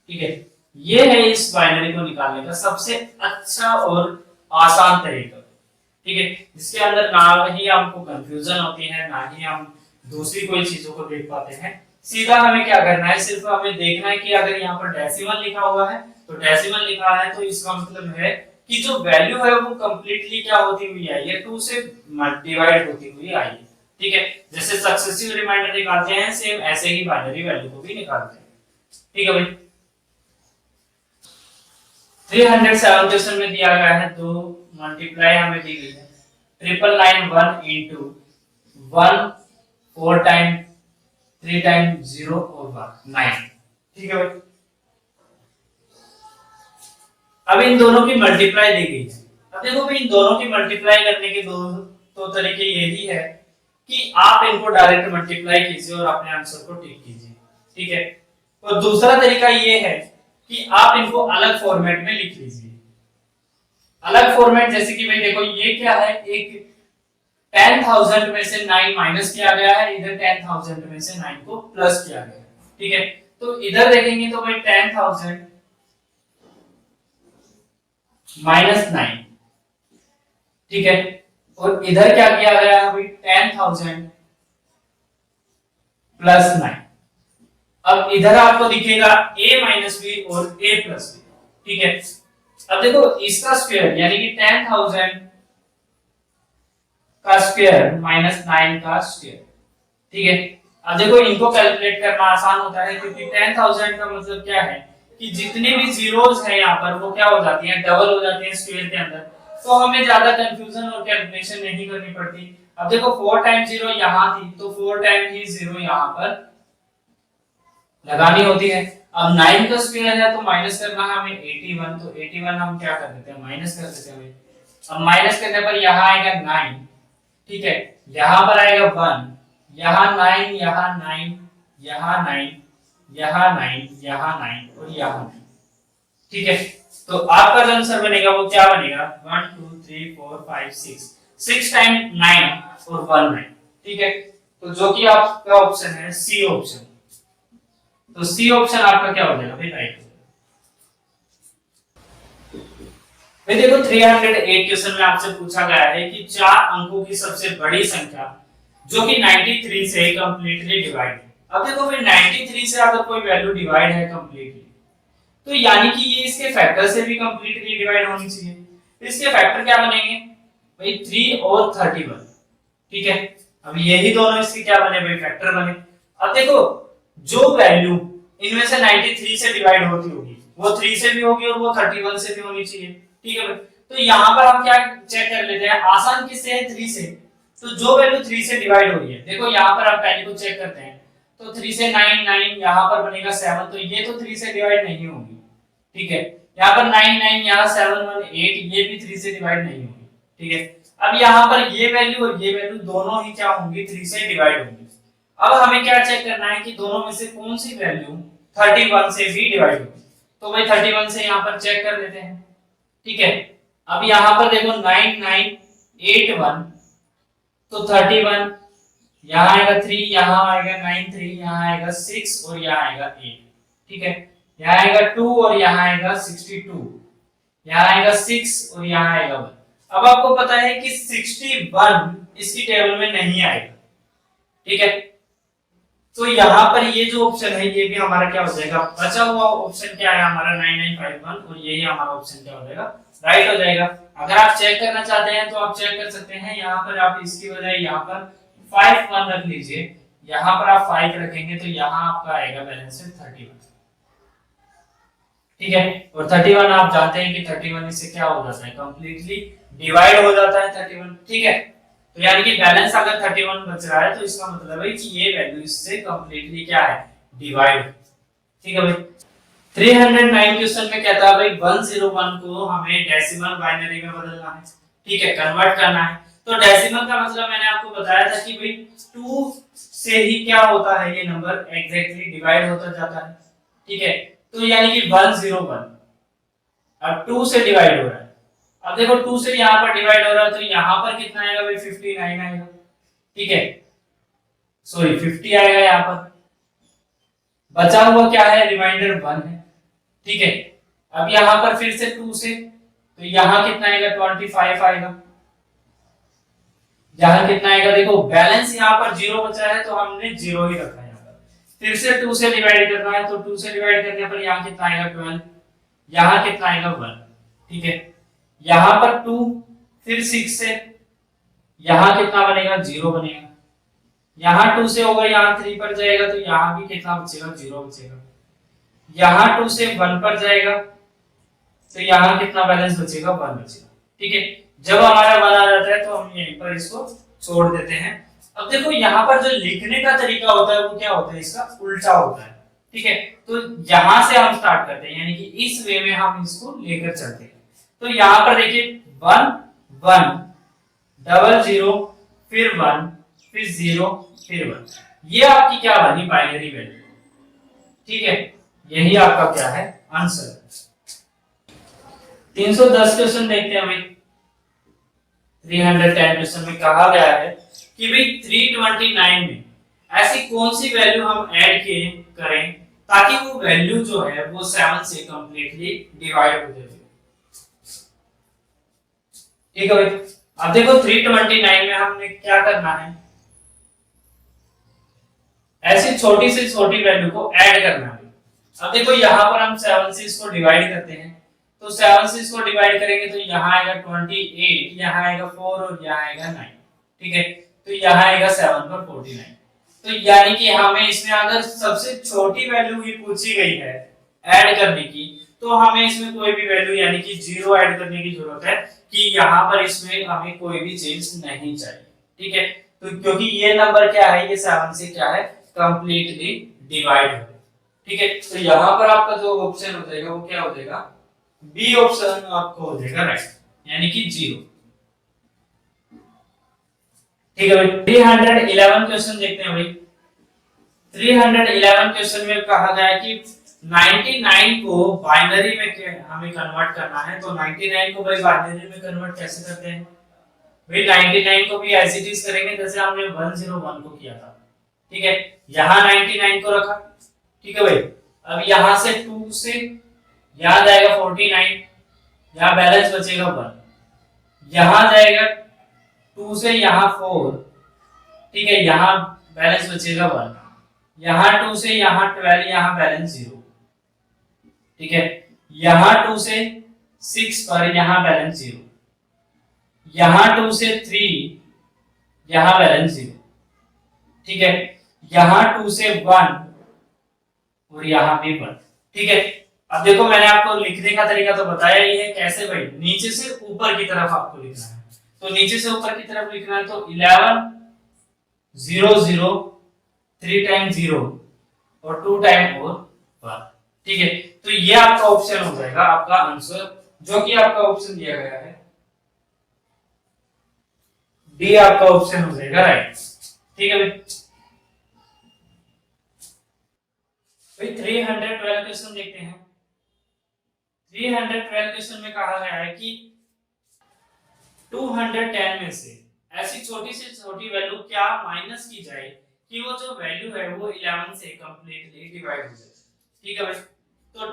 ठीक है, ये है इस बाइनरी को निकालने का सबसे अच्छा और आसान तरीका। ठीक है, जिसके अंदर ना ही हमको कंफ्यूजन होती है, ना ही हम दूसरी कोई चीजों को देख पाते हैं। सीधा हमें क्या करना है, सिर्फ हमें देखना है कि अगर यहाँ पर डेसिमल लिखा हुआ है तो डेसिमल लिखा है तो इसका मतलब है कि जो वैल्यू है वो कंप्लीटली क्या होती हुई आई है, 2 से डिवाइड होती हुई आई है। ठीक है, जैसे सक्सेसिव रिमाइंडर निकालते हैं सेम ऐसे ही बाइनरी वैल्यू को भी निकालते हैं। ठीक है भाई, 307 क्वेश्चन में दिया गया है, तो मल्टीप्लाई हमें दी गई है 9991 into 1 4 टाइम 3 टाइम 0 और 1 9। ठीक है भाई, अब इन दोनों की मल्टीप्लाई दी गई है। अब देखो भाई, इन दोनों की मल्टीप्लाई करने के दो तरीके यही है कि आप इनको डायरेक्ट मल्टीप्लाई कीजिए और अपने आंसर को टिक कीजिए। ठीक है, और दूसरा तरीका ये है कि आप इनको अलग फॉर्मेट में लिख लीजिए। अलग फॉर्मेट जैसे कि भाई देखो, ये क्या है, एक 10,000 में से 9 माइनस किया गया है, इधर 10,000 में से 9 को प्लस किया गया है। ठीक है, तो इधर देखेंगे तो भाई 10,000 माइनस 9। ठीक है, और इधर क्या किया गया है भाई, 10,000 प्लस 9। अब इधर आपको दिखेगा a माइनस बी और a प्लस बी। ठीक है, अब देखो इसका स्क्वायर यानी कि 10,000 का स्क्वायर माइनस 9 का स्क्वायर। ठीक है, अब देखो इनको कैलकुलेट करना आसान होता है क्योंकि 10,000 का मतलब क्या है कि जितने भी जीरोस हैं यहाँ पर वो क्या हो जाती हैं, डबल हो जाती हैं स्क्वायर के अंदर, तो हमें ज्यादा कंफ्यूजन और कैलकुलेशन नहीं करनी पड़ती। अब देखो 4 टाइम 0 यहाँ थी तो 4 टाइम ही 0 यहाँ पर लगानी होती है। अब 9 का स्क्वायर है तो माइनस करना है हमें 81, तो 81 हम क्या कर देते हैं, माइनस कर देते हैं। अब माइनस करने पर यहाँ आएगा 9। ठीक है, यहाँ पर आएगा 1, यहाँ 9, यहाँ 9, यहाँ 9, यहाँ 9, यहाँ 9 और यहाँ 9। ठीक है, तो आपका जो आंसर बनेगा वो क्या बनेगा, 1 2 3 4 5 6, 6 टाइम 9 और 1 9। ठीक है, तो जो कि आपका ऑप्शन है सी ऑप्शन, तो सी ऑप्शन आपका क्या हो जाएगा भाई, राइट। भाई देखो 308 क्वेश्चन में आपसे पूछा गया है कि 4 अंकों की सबसे बड़ी संख्या जो कि 93 से कंप्लीटली डिवाइड है। अब देखो भाई 93 से अगर कोई वैल्यू डिवाइड है कंप्लीटली, तो यानी कि ये इसके फैक्टर से भी कंप्लीटली डिवाइड होनी चाहिए। तो इसके फैक्टर क्या बनेंगे भाई, 3 और 31। ठीक है, अब यही दोनों इसके क्या बने भाई, फैक्टर बने। अब देखो जो वैल्यू इनमें से 93 से डिवाइड होती होगी वो 3 से भी होगी और वो 31 से भी होनी चाहिए। ठीक है भाई, तो यहाँ पर हम क्या चेक कर लेते हैं, आसान किससे है, 3 से। तो जो वैल्यू 3 से डिवाइड हो रही है, देखो यहाँ पर हम पहले को चेक करते हैं, तो 3 से 9 9, यहाँ पर बनेगा 7, तो ये तो 3 से डिवाइड नहीं होगी। ठीक है, यहाँ पर 9 9, यहाँ 7 1 8, ये भी 3 से डिवाइड नहीं होगी। ठीक है, अब यहाँ पर ये वैल्यू और ये वैल्यू दोनों ही क्या होंगी, 3 से डिवाइड होंगी। अब हमें क्या चेक करना है कि दोनों में से कौन सी वैल्यू 31 से भी डिवाइड होगी। तो भाई 31 से यहाँ पर चेक कर लेते हैं। ठीक है, अब यहाँ पर देखो 9 9 8 1, तो 31, यहाँ आएगा 3, यहाँ आएगा 9 3, यहाँ आएगा 6 और यहाँ आएगा 8। ठीक है, यहाँ आएगा 2 और यहाँ आएगा 62, यहाँ आएगा 6 और यहाँ आएगा 1। अब आपको पता है कि 61 इसकी टेबल में नहीं आएगा। ठीक है, तो यहाँ पर ये जो ऑप्शन है ये भी हमारा क्या हो जाएगा, बचा हुआ ऑप्शन क्या है हमारा 9951, और यही हमारा ऑप्शन क्या हो जाएगा, राइट हो जाएगा। अगर आप चेक करना चाहते हैं तो आप चेक कर सकते हैं, यहाँ पर आप इसकी बजाय यहाँ पर 5 1 रख लीजिए, यहाँ पर आप 5 रखेंगे तो यहाँ आपका आएगा बैलेंस है 31। ठीक है, और 31 आप जानते हैं कि 31 इससे क्या हो जाता है, कंप्लीटली डिवाइड हो जाता है 31। ठीक है, तो यानी कि बैलेंस अगर 31 बच रहा है तो इसका मतलब है कि ये वैल्यू इससे कंप्लीटली क्या है, डिवाइड। ठीक है भाई, 309 क्वेश्चन में कहता है भाई 101 को हमें डेसिमल बाइनरी में बदलना है। ठीक है, कन्वर्ट करना है। तो डेसिमल का मतलब मैंने आपको बताया था कि भाई 2 से ही क्या होता है, ये नंबर एग्जैक्टली डिवाइड होता जाता है। ठीक है, तो यानी कि 101 अब 2 से डिवाइड हो रहा है। अब देखो 2 से यहाँ पर डिवाइड हो रहा है तो यहाँ पर कितना आएगा भाई, 59 आएगा। ठीक है, सॉरी 50 आएगा यहाँ पर, बचा हुआ क्या है, रिमाइंडर 1 है। ठीक है, अब यहाँ पर फिर से 2 से, तो यहाँ कितना आएगा, 25 आएगा। यहाँ कितना आएगा, देखो बैलेंस यहाँ पर 0 बचा है तो हमने 0 ही रखा है यहाँ पर। फिर से 2 से डिवाइड करना है, तो 2 से डिवाइड करने पर यहाँ कितना आएगा, 12। यहाँ कितना आएगा, 1। ठीक है, यहाँ पर 2, फिर 6 से, यहाँ कितना बनेगा, 0 बनेगा। यहाँ 2 से होगा, यहाँ 3 पर जाएगा तो यहाँ भी कितना बचेगा, 0 बचेगा। यहाँ 2 से 1 पर जाएगा तो यहाँ कितना बैलेंस बचेगा, 1 बचेगा। ठीक है, जब हमारा 1 आ जाता है तो हम यहीं पर इसको छोड़ देते हैं। अब देखो यहाँ पर जो लिखने का तरीका होता है वो क्या होता है, इसका उल्टा होता है। ठीक है, तो यहाँ से हम स्टार्ट करते हैं, यानी कि इस वे में हम इसको लेकर चलते हैं। तो यहाँ पर देखिए 1 1 0 0 फिर 1 फिर 0 फिर 1, ये आपकी क्या बनी, बाइनरी वैल्यू। ठीक है, यही आपका क्या है, आंसर। 310 क्वेश्चन देखते हैं भाई। 310 क्वेश्चन में कहा गया है कि भाई 329 में ऐसी कौन सी वैल्यू हम ऐड करें ताकि वो वैल्यू जो है वो 7 से कंप्लीटली डिवाइड हो जाए। ठीक है भाई, अब देखो 329 में हमने क्या करना है, ऐसी छोटी से छोटी वैल्यू को ऐड करना है। अब देखो यहाँ पर हम 7 से इसको डिवाइड करते हैं, तो 7 से इसको डिवाइड करेंगे तो यहाँ आएगा 28, यहाँ आएगा 4 और यहाँ आएगा 9। ठीक है, तो यहाँ आएगा 7 पर 49। तो यानी कि हमें इसमें अगर सबसे छोटी वैल्यू ही पूछी गई है ऐड करने की, तो हमें इसमें कोई भी वैल्यू यानी कि 0 ऐड करने की जरूरत है कि यहाँ पर इसमें हमें कोई भी चेंज नहीं चाहिए। ठीक है, तो क्योंकि ये नंबर क्या है, ये 7 से क्या है, कंप्लीटली डिवाइड हो। ठीक है, तो यहाँ पर आपका जो ऑप्शन हो जाएगा वो क्या हो जाएगा, बी ऑप्शन आपको हो जाएगा राइट, यानी कि 0। ठीक है भाई, 311 क्वेश्चन देखते हैं भाई। 311 क्वेश्चन में कहा गया है कि 99 को बाइनरी में हमें कन्वर्ट करना है। तो 99 को भाई बाइनरी में कन्वर्ट कैसे करते हैं भाई, 99 को भी एज इट इज करेंगे जैसे हमने 101 को किया था। ठीक है, यहाँ 99 को रखा। ठीक है भाई, अब यहाँ से 2 से यहाँ जाएगा 49, यहाँ बैलेंस बचेगा 1। यहाँ जाएगा 2 से यहाँ 4, ठीक है, यहाँ बैलेंस बचेगा 1। यहाँ 2 से यहाँ 12, यहाँ बैलेंस 0। ठीक है, यहाँ 2 से 6 पर यहाँ बैलेंस 0। यहाँ 2 से 3, यहाँ बैलेंस 0। ठीक है, यहाँ 2 से 1 और यहाँ भी 1। ठीक है, अब देखो मैंने आपको लिखने का तरीका तो बताया ही है, कैसे भाई, नीचे से ऊपर की तरफ आपको लिखना है। तो नीचे से ऊपर की तरफ लिखना है तो 11 0 0 3 टाइम 0 और 2 टाइम और 1। ठीक है, तो ये आपका ऑप्शन हो जाएगा, आपका आंसर, जो कि आपका ऑप्शन दिया गया है डी, आपका ऑप्शन हो जाएगा राइट। ठीक है भाई, 312 क्वेश्चन देखते हैं। 312 क्वेश्चन में कहा गया है कि 210 में से ऐसी छोटी से छोटी वैल्यू क्या माइनस की जाए कि वो जो वैल्यू है वो 11 से कंप्लीटली डिवाइड हो जाए। ठीक है भाई, तो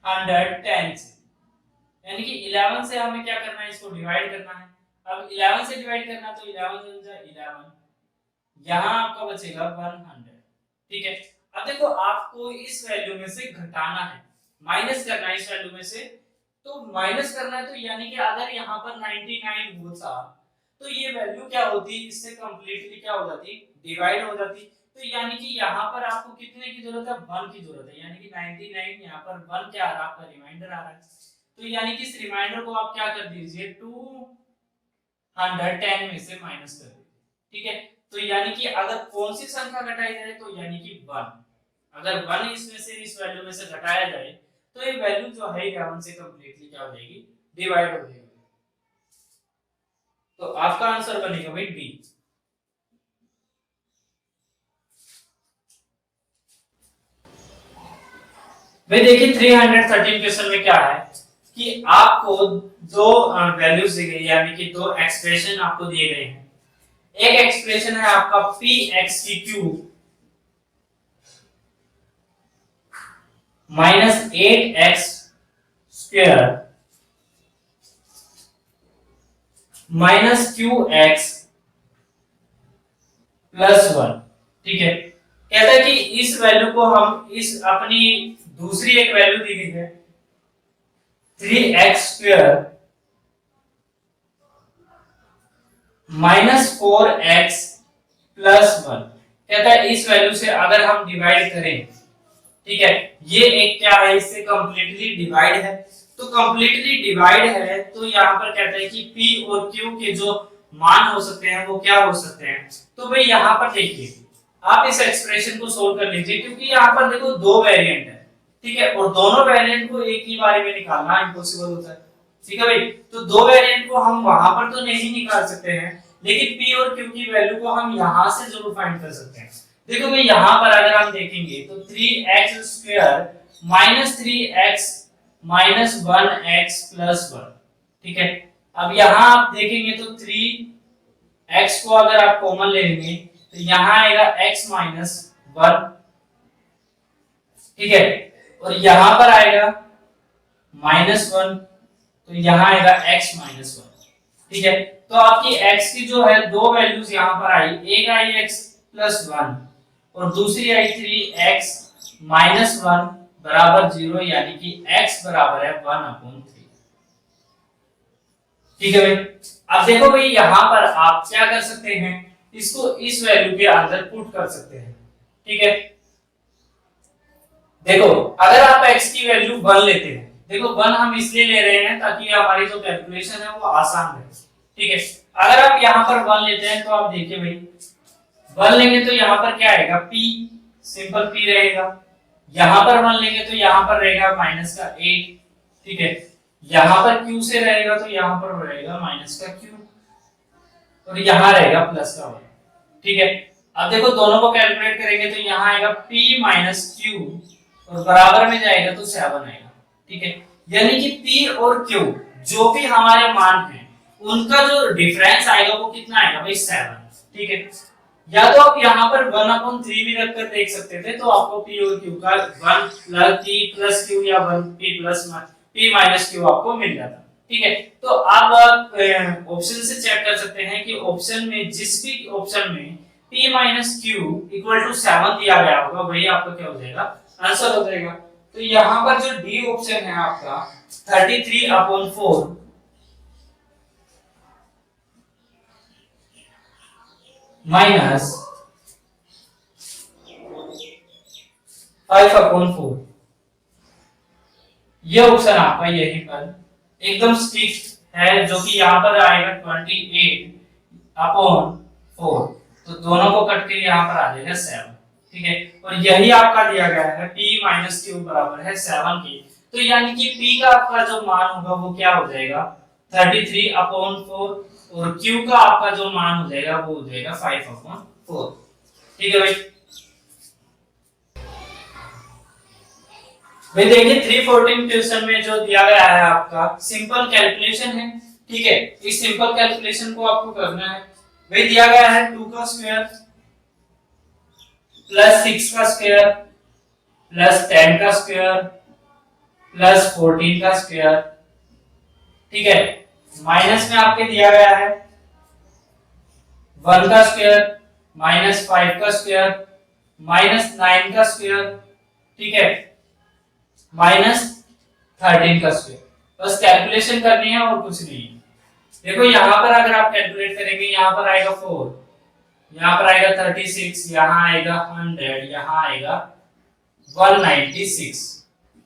210 से, यानी कि 11 से हमें क्या करना है, इसको डिवाइड करना है। अब 11 से डिवाइड करना तो 11 बन जाए 11, यहाँ आपका बचेगा 100। ठीक है, अब देखो आपको इस वैल्यू में से घटाना है, माइनस करना है इस वैल्यू में से। तो माइनस करना है तो यानी कि अगर यहाँ पर 99 होता तो ये वैल्यू क्या होती, इससे कंप्लीटली क्या हो जाती, डिवाइड हो जाती। तो यानी कि यहाँ पर आपको कितने की जरूरत है, 1 की जरूरत है, यानी कि 99 यहाँ पर 1 क्या आ रहा है, आपका रिमाइंडर आ रहा है। तो यानी कि इस रिमाइंडर को आप क्या कर दीजिए, 210 में से माइनस कर दीजिए। ठीक है, तो यानी कि अगर कौन सी संख्या घटाई जाए तो यानी कि 1, अगर 1 इसमें से इस वैल्यू में से घटाया जाए तो ये वैल्यू जो है 11 से कंप्लीटली क्या हो जाएगी, डिवाइड हो जाएगी। तो आपका आंसर बनेगा भाई बी। भाई देखिए 313 क्वेश्चन में क्या है कि आपको दो वैल्यूज दी गई, यानी कि दो एक्सप्रेशन आपको दिए गए हैं। एक एक्सप्रेशन है आपका पी एक्स की cube minus 8x square minus Q x plus 1। ठीक है, कहता है कि इस वैल्यू को हम इस अपनी दूसरी एक वैल्यू दी गई है 3x square minus 4x plus 1। कहता है इस वैल्यू से अगर हम डिवाइड करें, ठीक है, ये एक क्या है, इससे कंप्लीटली डिवाइड है, तो कंप्लीटली डिवाइड है तो यहाँ पर कहता है कि p और q के जो मान हो सकते हैं वो क्या हो सकते हैं। तो भाई यहाँ पर देखिए, आप इस एक्सप्रेशन को सोल्व कर लीजिए, क्योंकि यहाँ पर देखो दो वेरिएंट है, ठीक है, और दोनों वेरिएंट को एक ही बारे में निकालना इम्पॉसिबल होता है। ठीक है भाई, तो दो वेरिएंट को हम वहां पर तो नहीं निकाल सकते हैं, लेकिन p और q की वैल्यू को हम यहाँ से जरूर फाइंड कर सकते हैं। देखो भाई यहाँ पर अगर हम देखेंगे तो 3x square minus 3x minus 1x plus 1। ठीक है, अब यहाँ आप देखेंगे तो 3x को अगर आप कॉमन लेंगे तो यहाँ आएगा x माइनस 1। ठीक है, और यहाँ पर आएगा माइनस 1, तो यहाँ आएगा x माइनस 1। ठीक है, तो आपकी x की जो है दो वैल्यूज यहाँ पर आई, एक आई x प्लस 1 और दूसरी आई 3x माइनस 1 बराबर 0, यानी कि x बराबर है 1/3। ठीक है भाई, अब देखो भाई यहाँ पर आप क्या कर सकते हैं, इसको इस वैल्यू के अंदर पुट कर सकते हैं। ठीक है, देखो अगर आप x की वैल्यू 1 लेते हैं, देखो 1 हम इसलिए ले रहे हैं ताकि हमारी जो कैलकुलेशन है वो आसान रहे। ठीक है, अगर आप यहाँ पर 1 लेते हैं तो आप देखिए भाई 1 लेंगे तो यहाँ पर क्या आएगा, p, सिंपल p रहेगा। यहाँ पर 1 लेंगे तो यहाँ पर रहेगा माइनस का 8। ठीक है, यहाँ पर q से रहेगा तो यहाँ पर रहेगा माइनस का q और यहाँ रहेगा प्लस का 1। ठीक है, अब देखो दोनों को कैलकुलेट करेंगे तो यहाँ आएगा p माइनस q और बराबर में जाएगा तो 7 आएगा। ठीक है, यानी कि p और q जो भी हमारे मान हैं उनका जो डिफरेंस आएगा वो कितना आएगा भाई, 7। ठीक है, या तो आप यहाँ पर 1/3 भी रखकर देख सकते थे, तो आपको p और q का 1 प्लस p प्लस q या 1p plus p minus q आपको मिल जाता। ठीक है, तो अब आप ऑप्शन से चेक कर सकते हैं कि ऑप्शन में जिस भी ऑप्शन में p minus q equal to 7 दिया गया होगा वही आपका क्या हो जाएगा, आंसर हो जाएगा। तो यहाँ पर जो डी ऑप्शन है आपका 33/4 माइनस 5/4, ये ऑप्शन आपका यही पर एकदम स्ट्रिक्ट है, जो कि यहाँ पर आएगा 28/4, तो दोनों को कट के यहाँ पर आ जाएगा 7। ठीक है, और यही आपका दिया गया है p माइनस q बराबर है 7 के, तो यानी कि p का आपका जो मान होगा वो क्या हो जाएगा 33/4 और q का आपका जो मान हो जाएगा वो हो जाएगा 5/4। ठीक है भाई, भाई देखिए 314 क्वेश्चन में जो दिया गया है आपका सिंपल कैलकुलेशन है। ठीक है, इस सिंपल कैलकुलेशन को आपको करना है। भाई दिया गया है 2 का स्क्वायर प्लस 6 का स्क्वायर प्लस 10 का स्क्वायर प्लस 14 का स्क्वायर। ठीक है, माइनस में आपके दिया गया है 1 का स्क्वायर माइनस 5 का स्क्वायर माइनस 9 का स्क्वायर। ठीक है, माइनस 13 का स्क्वायर। बस कैलकुलेशन करनी है और कुछ नहीं है। देखो यहाँ पर अगर आप कैलकुलेट करेंगे, यहाँ पर आएगा 4, यहाँ पर आएगा 36, यहाँ आएगा 100, यहाँ आएगा 196।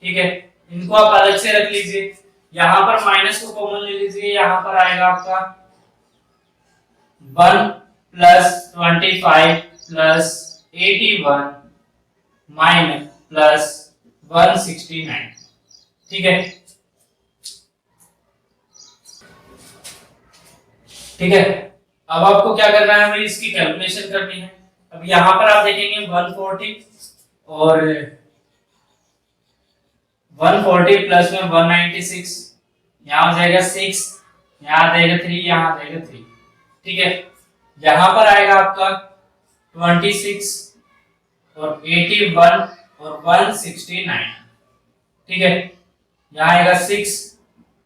ठीक है, इनको आप अलग से रख लीजिए, यहाँ पर माइनस को कॉमन ले लीजिए, यहाँ पर आएगा आपका 1 प्लस 25 प्लस 81 माइनस प्लस 169। ठीक है, ठीक है, अब आपको क्या करना है भाई, इसकी कैलकुलेशन करनी है। अब यहाँ पर आप देखेंगे 140 और 140 प्लस में 196, यहाँ हो जाएगा 6, यहाँ आ जाएगा 3, यहाँ आ जाएगा 3। ठीक है, यहाँ पर आएगा आपका 26 और 81 और 169, ठीक है। यहाँ आएगा 6,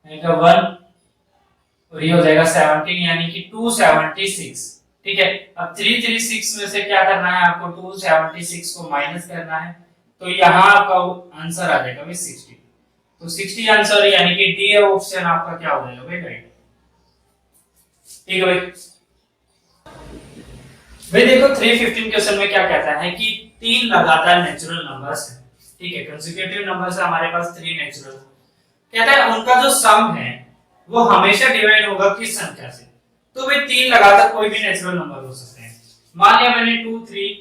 आएगा 1 और ये हो जाएगा 17 यानी कि 276, ठीक है। अब 336 में से क्या करना है आपको, 276 को माइनस करना है, तो यहाँ आपका आंसर आ जाएगा भाई 60। तो 60 आंसर यानी कि डी ऑप्शन आपका क्या हो जाएगा भाई राइट, ठीक है भाई। भाई देखो 315 क्वेश्चन में क्या कहता है कि 3 लगातार नेचुरल नंबर्स हैं, ठीक है, कंसेक्यूटिव नंबर्स है हमारे पास 3 नेचुरल, कहता है उनका जो सम है वो हमेशा डिवाइड होगा किस संख्या से। तो भाई 3 लगातार कोई भी नेचुरल नंबर हो सकते हैं, मान लिया मैंने 2 3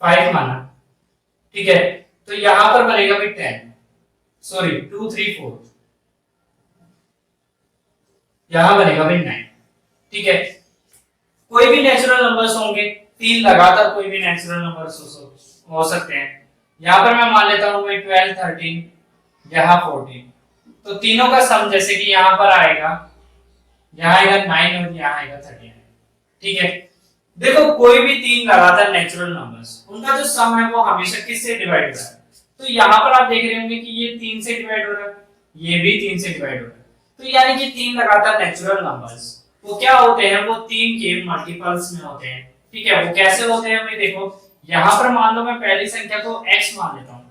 5 माना, ठीक है, तो यहां पर बनेगा भाई 10, सॉरी 2 3 4, यहां बनेगा भाई 9, ठीक है। कोई भी नेचुरल नंबर्स होंगे, 3 लगातार कोई भी नेचुरल नंबर्स हो सकते हैं। यहां पर मैं मान लेता हूं भाई 12 13, यहां 14, तो तीनों का सम जैसे कि यहां पर आएगा, यहां आएगा 9 और यहां आएगा 39, ठीक है। देखो कोई भी 3 लगातार नेचुरल नंबर्स, उनका जो सम है वो हमेशा किससे डिवाइड हो रहा है, तो यहां पर आप देख रहे होंगे कि ये 3 से डिवाइड हो रहा है, ये भी 3 से डिवाइड हो रहा है, तो यानी कि 3 लगातार नेचुरल नंबर्स वो क्या होते हैं, वो 3 के मल्टीपल्स में होते हैं, ठीक है। वो कैसे होते हैं भाई देखो, यहां पर मान लो मैं पहली संख्या को x मान लेता हूं,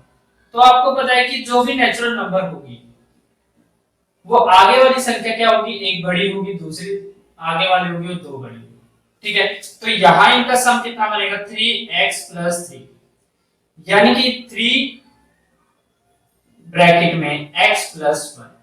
तो आपको पता है कि जो भी नेचुरल नंबर होगी वो आगे वाली संख्या क्या होगी, एक बड़ी होगी, दूसरी आगे वाली होगी और 2 बड़ी होगी, ठीक है। तो यहां इनका सम कितना बनेगा 3x + 3, यानी कि 3 ब्रैकेट में x + 1,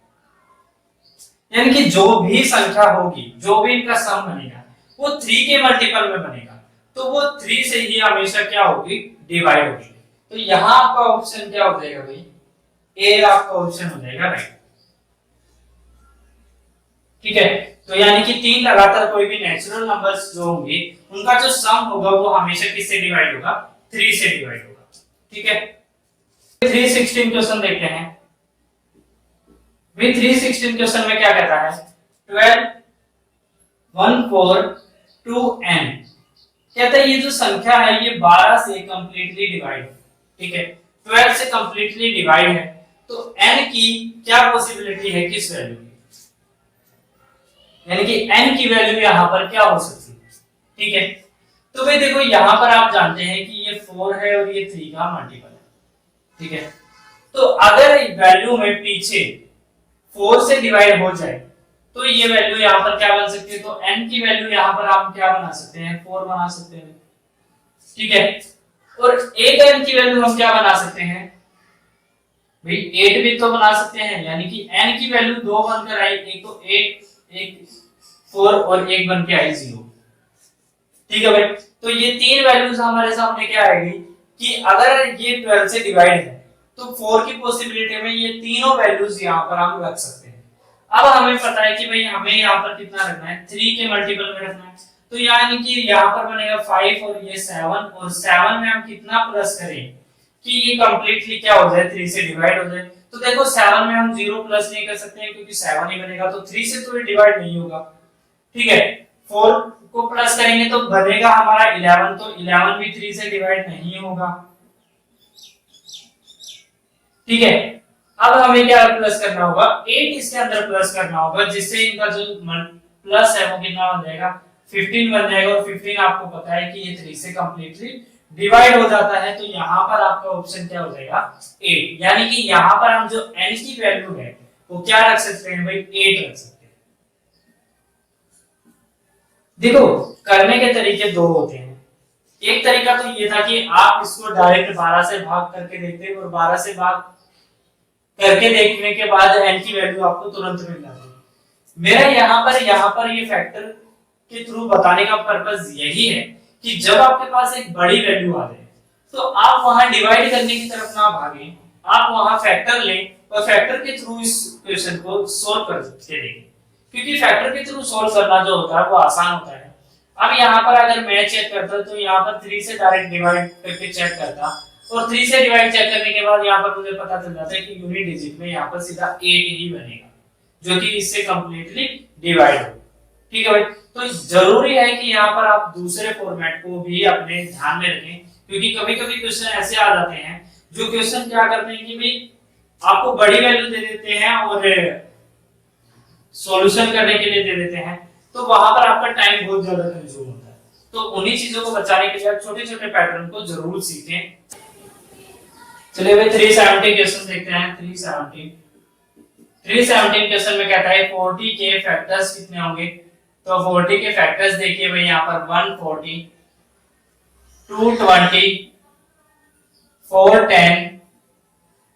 यानी कि जो भी संख्या होगी, जो भी इनका सम बनेगा वो 3 के मल्टीपल में बनेगा, तो वो 3 से ही हमेशा क्या होगी, डिवाइड होगी। तो यहां आपका ऑप्शन क्या हो जाएगा भाई, ए आपका ऑप्शन हो जाएगा राइट, ठीक है। तो यानी कि 3 लगातार कोई भी नेचुरल नंबर्स जो होंगे उनका जो सम होगा वो हमेशा किससे डिवाइड होगा, 3 से डिवाइड होगा, ठीक है। 316 क्वेश्चन देखते हैं। विद 316 क्वेश्चन में क्या कहता है, 12 1 4 2 n, कहता है ये जो संख्या है ये 12 से कंप्लीटली डिवाइड, ठीक है, 12 से कंप्लीटली डिवाइड है, तो n की क्या पॉसिबिलिटी है, किस वैल्यू की, यानी कि n की वैल्यू यहां पर क्या हो सकती है, ठीक है। तो भाई देखो यहां पर आप जानते हैं कि ये 4 है और ये 3 का मल्टीपल है, ठीक है। तो अगर वैल्यू में पीछे 4 से डिवाइड हो जाए तो ये वैल्यू यहां पर क्या बन सकती है, तो n की वैल्यू यहां पर हम क्या बना सकते हैं, 4 बना सकते हैं, ठीक है। और एक n की वैल्यू हम क्या बना सकते हैं भाई, 8 भी तो बना सकते हैं, यानी कि n की वैल्यू 2 बनकर आई, एक तो 8 एक 4 और एक बन के आई 0, ठीक है भाई। तो ये 3 वैल्यूज हमारे सामने क्या आएगी कि अगर ये 12 से डिवाइड है तो 4 की पॉसिबिलिटी में ये तीनों वैल्यूज यहां पर हम रख सकते हैं। अब हमें पता है कि भाई हमें यहाँ पर कितना रखना है, 3 के मल्टीपल में रखना है, तो यानी कि यहाँ पर बनेगा 5 और ये 7, और 7 में हम कितना प्लस करें कि ये कंप्लीटली क्या हो जाए, 3 से डिवाइड हो जाए। तो देखो 7 में हम 0 प्लस नहीं कर सकते हैं क्योंकि 7 ही बनेगा, तो 3 से तो ये डिवाइड नहीं होगा, ठीक है। 4 को प्लस करेंगे तो बनेगा हमारा 11, तो 11 भी 3 से डिवाइड नहीं होगा, ठीक है। अब हमें क्या प्लस करना होगा, 8 इसके अंदर प्लस करना होगा, जिससे इनका जो प्लस है वो कितना बन जाएगा, 15 बन जाएगा, और 15 आपको पता है कि ये 3 से कंप्लीटली डिवाइड हो जाता है, तो यहाँ पर आपका ऑप्शन क्या हो जाएगा 8, यानी कि यहाँ पर हम जो n की वैल्यू है वो क्या रख सकते हैं भाई, 8 रख सकते हैं। देखो करने के तरीके दो होते हैं, एक तरीका तो ये था कि आप इसको डायरेक्ट 12 से भाग करके देखते और 12 से भाग करके देखने के बाद n की वैल्यू आपको तुरंत मिल जाती है। मेरा यहाँ पर ये फैक्टर के थ्रू बताने का पर्पस यही है कि जब आपके पास एक बड़ी वैल्यू आ जाए तो आप वहां डिवाइड करने की तरफ ना भागें, आप वहां फैक्टर लें और फैक्टर के थ्रू इस क्वेश्चन को सॉल्व करके देखें, क्योंकि फैक्टर के थ्रू सॉल्व करना जो होता है वो आसान होता है। अब यहाँ पर अगर मैं चेक करता तो यहाँ पर 3 से डायरेक्ट डिवाइड करके चेक करता, और 3 से डिवाइड चेक करने के बाद यहाँ पर मुझे पता चल जाता है कि यूनिट डिजिट में यहाँ पर सीधा 8 ही बनेगा जो कि इससे कंप्लीटली डिवाइड हो, ठीक है भाई। तो जरूरी है कि यहाँ पर आप दूसरे फॉर्मेट को भी अपने ध्यान में रखें, क्योंकि कभी कभी क्वेश्चन ऐसे आ जाते हैं जो क्वेश्चन क्या करते हैं कि भाई आपको बड़ी वैल्यू दे देते हैं और सॉल्यूशन करने के लिए दे देते हैं, तो वहां पर आपका टाइम बहुत ज्यादा कंज्यूम होता है। तो उन्हीं चीजों को बचाने के लिए आप छोटे छोटे पैटर्न को जरूर सीखें। चलिए भाई 370 क्वेश्चन देखते हैं। 317 क्वेश्चन में कहता है 40 के फैक्टर्स कितने होंगे। तो 40 के फैक्टर्स देखिए भाई यहाँ पर 140, 220, 410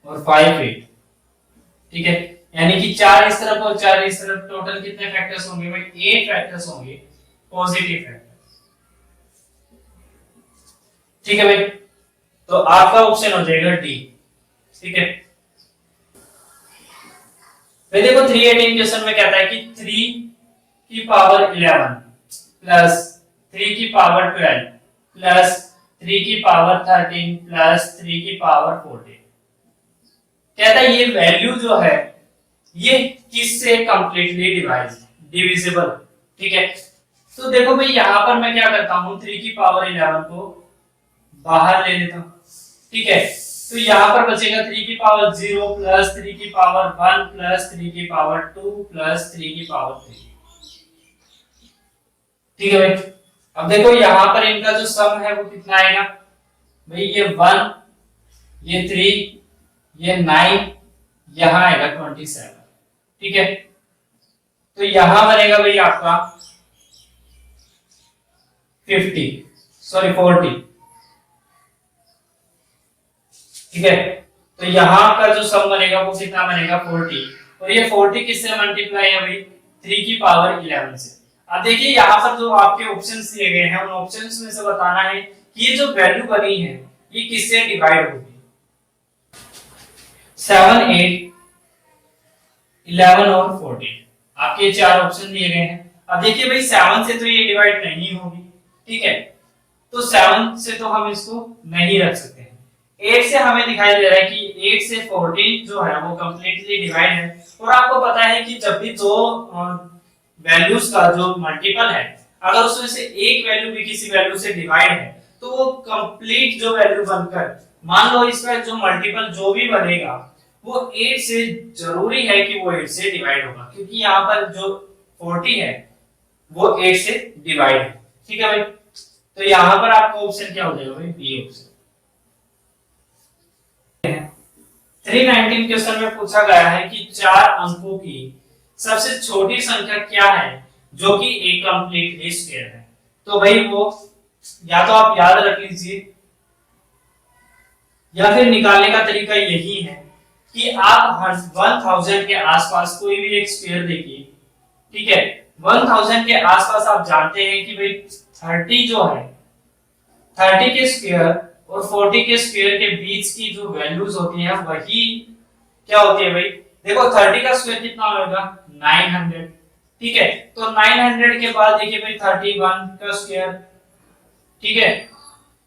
और 58। ठीक है, यानी कि 4 इस तरफ और 4 इस तरफ, टोटल कितने फैक्टर्स होंगे भाई? 8 फैक्टर्स होंगे, पॉजिटिव फैक्टर्स। ठीक है भाई, तो आपका ऑप्शन हो जाएगा डी। ठीक है भाई, देखो 318 क्वेश्चन में कहता है कि 3 की पावर 11 प्लस 3 की पावर 12 प्लस 3 की पावर 13 प्लस 3 की पावर 14। कहता है ये वैल्यू जो है ये किससे कंप्लीटली डिविजिबल। ठीक है, तो देखो भाई यहाँ पर मैं क्या करता हूँ, 3 की पावर 11 को बाहर ले लेता हूँ। ठीक है, तो यहाँ पर बचेगा 3 की पावर 0 प्लस 3 की पावर 1 प्लस 3 की पावर 2 प्लस 3 की पावर 3। ठीक है भाई, अब देखो यहाँ पर इनका जो सम है वो कितना आएगा भाई? ये 1, ये 3, ये 9, यहाँ आएगा 27। ठीक है, तो यहां बनेगा भाई आपका 40। ठीक है, तो यहां का जो सम बनेगा वो कितना बनेगा? 40। और ये 40 किससे मल्टीप्लाई है भाई? 3 की पावर 11 से। अब देखिए यहाँ पर जो आपके ऑप्शंस दिए गए हैं उन ऑप्शंस में से बताना है कि ये जो वैल्यू बनी है ये किससे डिवाइड होगी। 7, 8, 11 और 14 आपके 4 ऑप्शन दिए गए हैं। अब देखिए भाई 7 से तो ये डिवाइड नहीं होगी। ठीक है, तो 7 से तो हम इसको नहीं रख सकते हैं। 8 से हमें दिखाई दे रहा है कि 8 से 14 जो है वो कंप्लीटली डिवाइड है। और आपको पता है कि जब भी दो वैल्यूज का जो मल्टीपल है अगर उसमें से एक वैल्यू भी किसी वैल्यू से डिवाइड है तो वो कंप्लीट जो वैल्यू बनकर, मान लो इसका जो मल्टीपल जो भी बनेगा वो 8 से जरूरी है कि वो 8 से डिवाइड होगा, क्योंकि यहाँ पर जो 40 है वो 8 से डिवाइड है। ठीक है भाई, तो यहाँ पर आपका ऑप्शन क्या हो जाएगा भाई? B option. 319 क्वेश्चन में पूछा गया है कि 4 अंकों की सबसे छोटी संख्या क्या है जो कि एक कंप्लीट स्क्वायर है। तो भाई वो या तो आप याद रख लीजिए या फिर निकालने का तरीका यही है कि आप 1000 के आसपास कोई भी एक स्क्वायर देखिए। ठीक है, 1000 के आसपास आप जानते हैं कि भाई 30 जो है, 30 के स्क्वायर और 40 के स्क्वायर के बीच की जो वैल्यूज होती हैं वही क्या होती है भाई? देखो 30 का स्क्वायर कितना होगा? 900। ठीक है, तो 900 के बाद देखिए भाई 31 का स्क्वायर, ठीक है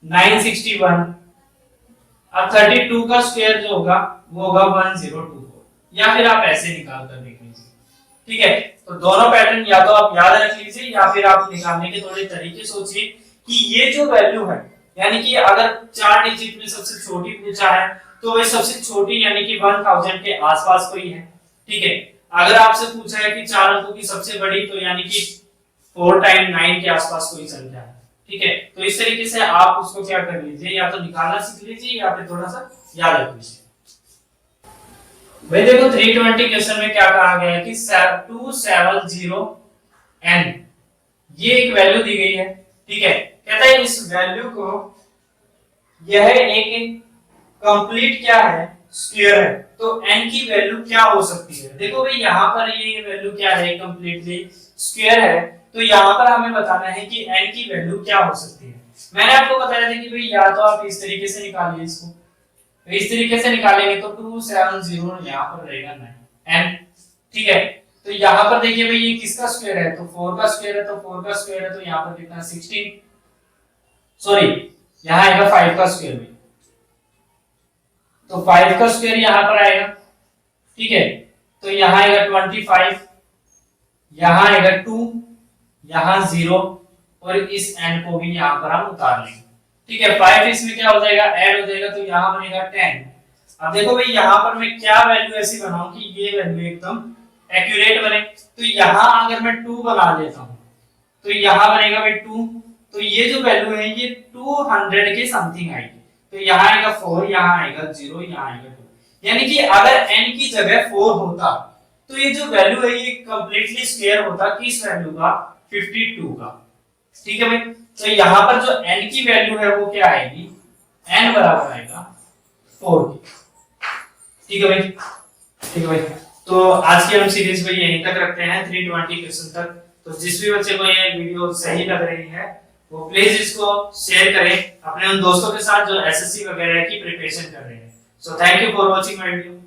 961। अब 32 का स्क्वायर जो होगा वो होगा 1024, या फिर आप ऐसे निकाल कर देख लीजिए। ठीक है, तो दोनों पैटर्न या तो आप याद रख लीजिए या फिर आप निकालने के थोड़े तरीके सोचिए कि ये जो वैल्यू है, यानी कि अगर 4 डिजिट में सबसे छोटी पूछा है तो वह सबसे छोटी यानी कि 1000 के आसपास कोई है। ठीक है, अगर आपसे पूछा है कि 4 अंकों की सबसे बड़ी, तो यानी कि 4 टाइम 9 के आसपास कोई संख्या है। ठीक है, तो इस तरीके से आप उसको क्या कर लीजिए, या तो निकालना सीख लीजिए या फिर थोड़ा सा याद रख लीजिए। भाई देखो 320 क्वेश्चन में क्या कहा गया है कि 270n ये एक वैल्यू दी गई है। ठीक है, कहता है इस वैल्यू को, यह एक कंप्लीट क्या है? स्क्वायर है। तो n की वैल्यू क्या हो सकती है? देखो भाई यहाँ पर ये वैल्यू क्या है? कंप्लीटली स्क्वायर है, तो यहाँ पर हमें बताना है कि n की वैल्यू क्या हो सकती है। मैंने आपको बताया था कि भाई या तो आप इस तरीके से निकालिए इसको, तो इस तरीके से निकालेंगे तो 270 यहाँ पर रहेगा n। ठीक है, तो यहाँ पर देखिए भाई ये किसका स्क्वायर है? तो 4 का स्क्वायर है, तो 4 का स्क्वायर है तो यहाँ पर कितना? 16, सॉरी यहाँ आएगा 5 का स्क्वायर भी, तो 5 का स्क्वायर यहाँ पर आएगा। ठीक है, तो यहाँ आएगा 25, यहाँ आएगा 2, यहाँ 0 और इस n को भी यहाँ पर हम उतार लेंगे। ठीक है, 5 इसमें क्या हो जाएगा, ऐड हो जाएगा, तो यहाँ बनेगा 10। अब देखो भाई यहाँ पर मैं क्या वैल्यू ऐसी बनाऊं कि ये वैल्यू एकदम एक्यूरेट बने। तो यहाँ अगर मैं 2 बना देता हूँ तो यहाँ बनेगा भाई 2, तो ये जो वैल्यू है ये 200 के समथिंग आएगी। तो यहाँ आएगा 4, यहाँ आएगा 0, यहाँ आएगा 2। यानी कि अगर n की जगह 4 होता तो ये जो वैल्यू है ये कंप्लीटली स्क्वायर होता किस वैल्यू का, 52 का। ठीक है भाई, तो यहाँ पर जो n की वैल्यू है वो क्या आएगी, n बराबर आएगा 4 की। ठीक है भाई, ठीक है भाई। तो आज की हम सीरीज में यहीं तक रखते हैं 320 क्वेश्चन तक। तो जिस भी बच्चे को ये वीडियो सही लग रही है वो प्लीज इसको शेयर करें अपने उन दोस्तों के साथ जो एसएससी वगैरह की प्रिपरेशन कर रहे हैं। So thank you for watching my video.